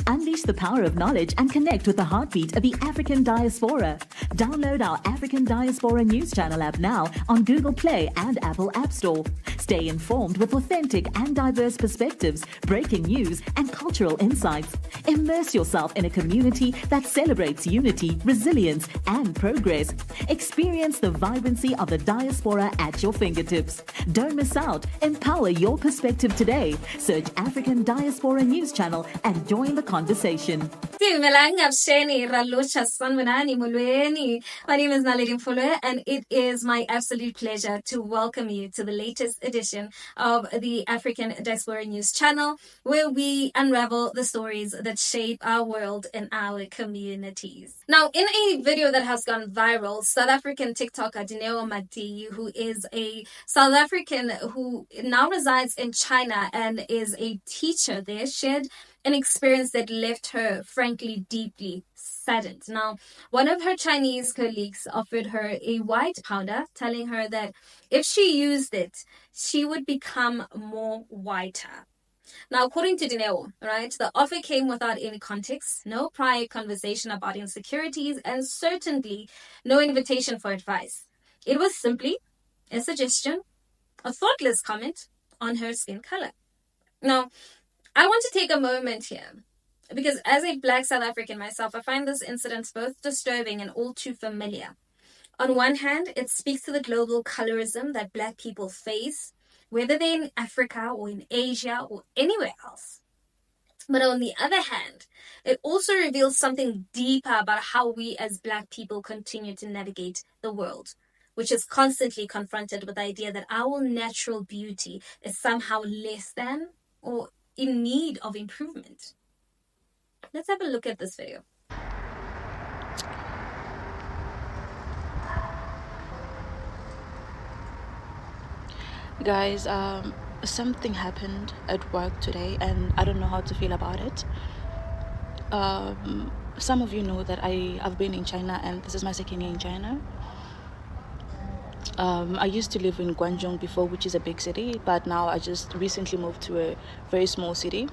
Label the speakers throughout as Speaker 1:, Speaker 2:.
Speaker 1: Unleash the power of knowledge and connect with the heartbeat of the African diaspora. Download our African Diaspora News Channel app now on Google Play and Apple App Store. Stay informed with authentic and diverse perspectives, breaking news, and cultural insights. Immerse yourself in a community that celebrates unity, resilience, and progress. Experience the vibrancy of the diaspora at your fingertips. Don't miss out. Empower your perspective today. Search African Diaspora News Channel and join the conversation. My name is
Speaker 2: Naledi Mfoloe, and it is my absolute pleasure to welcome you to the latest edition of the African Diaspora News Channel, where we unravel the stories that shape our world and our communities. Now, in a video that has gone viral, South African TikToker Dineo Madi, who is a South African who now resides in China and is a teacher there, shared an experience that left her, frankly, deeply saddened. Now, one of her Chinese colleagues offered her a white powder, telling her that if she used it, she would become more whiter. Now, according to Dineo, right, the offer came without any context, no prior conversation about insecurities, and certainly no invitation for advice. It was simply a suggestion, a thoughtless comment on her skin color. Now, I want to take a moment here because as a Black South African myself, I find this incident both disturbing and all too familiar. On one hand, it speaks to the global colorism that Black people face, whether they're in Africa or in Asia or anywhere else. But on the other hand, it also reveals something deeper about how we as Black people continue to navigate the world, which is constantly confronted with the idea that our natural beauty is somehow less than or in need of improvement. Let's have a look at this video.
Speaker 3: Guys, something happened at work today and I don't know how to feel about it. Some of you know that I've been in China and this is my second year in China. I used to live in Guangzhou before, which is a big city, but now I just recently moved to a very small city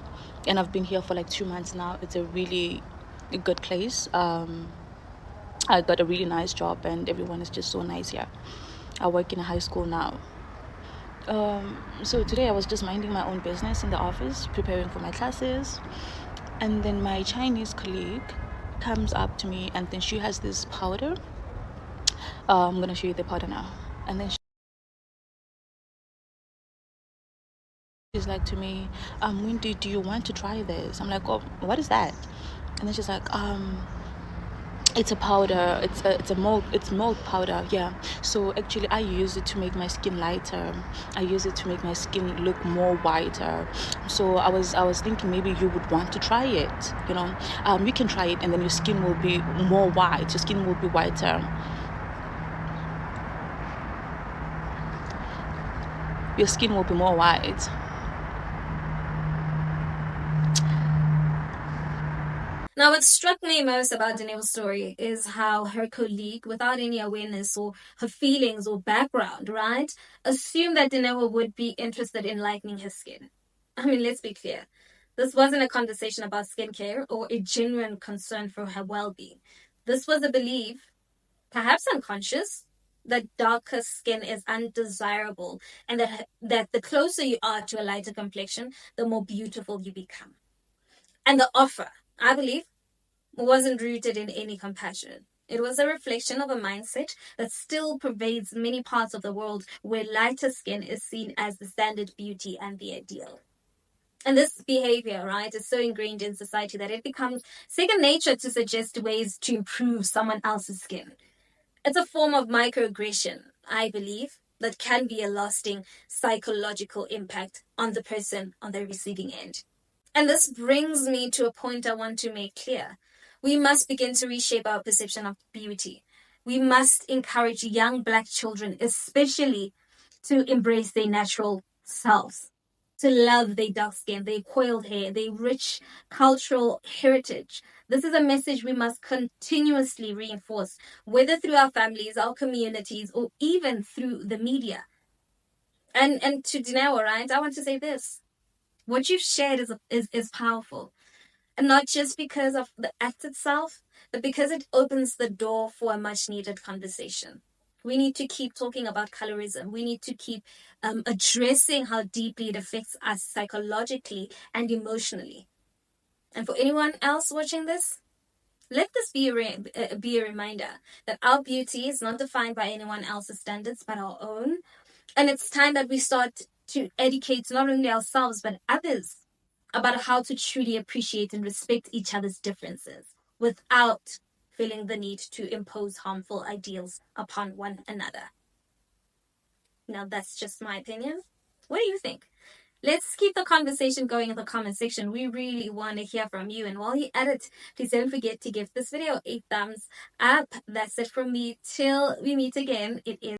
Speaker 3: and I've been here for like 2 months now. It's a really good place. I got a really nice job and everyone is just so nice here. I work in a high school now. So today I was just minding my own business in the office, preparing for my classes, and then my Chinese colleague comes up to me and then she has this powder. I'm gonna show you the powder now. And then she's like to me, Wendy, do you want to try this? I'm like, oh, what is that? And then she's like, it's a powder, it's milk powder, yeah. So actually I use it to make my skin lighter. I use it to make my skin look more whiter. So I was thinking maybe you would want to try it, you know. You can try it and then your skin will be more white, your skin will be whiter. Your skin will be more white.
Speaker 2: Now, what struck me most about Danielle's story is how her colleague, without any awareness or her feelings or background, right, assumed that Danielle would be interested in lightening her skin. I mean, let's be clear. This wasn't a conversation about skincare or a genuine concern for her well-being. This was a belief, perhaps unconscious, that darker skin is undesirable and that the closer you are to a lighter complexion, the more beautiful you become. And the offer, I believe, wasn't rooted in any compassion. It was a reflection of a mindset that still pervades many parts of the world where lighter skin is seen as the standard beauty and the ideal. And this behavior, right, is so ingrained in society that it becomes second nature to suggest ways to improve someone else's skin. It's a form of microaggression, I believe, that can be a lasting psychological impact on the person on the receiving end. And this brings me to a point I want to make clear. We must begin to reshape our perception of beauty. We must encourage young Black children, especially, to embrace their natural selves, to love their dark skin, their coiled hair, their rich cultural heritage. This is a message we must continuously reinforce, whether through our families, our communities, or even through the media. And to Dineo, right, I want to say this. What you've shared is powerful. And not just because of the act itself, but because it opens the door for a much needed conversation. We need to keep talking about colorism. We need to keep addressing how deeply it affects us psychologically and emotionally. And for anyone else watching this, let this be a reminder that our beauty is not defined by anyone else's standards but our own. And it's time that we start to educate not only ourselves but others about how to truly appreciate and respect each other's differences without feeling the need to impose harmful ideals upon one another. Now, that's just my opinion. What do you think? Let's keep the conversation going in the comment section. We really want to hear from you. And while you edit, please don't forget to give this video a thumbs up. That's it from me. Till we meet again, it is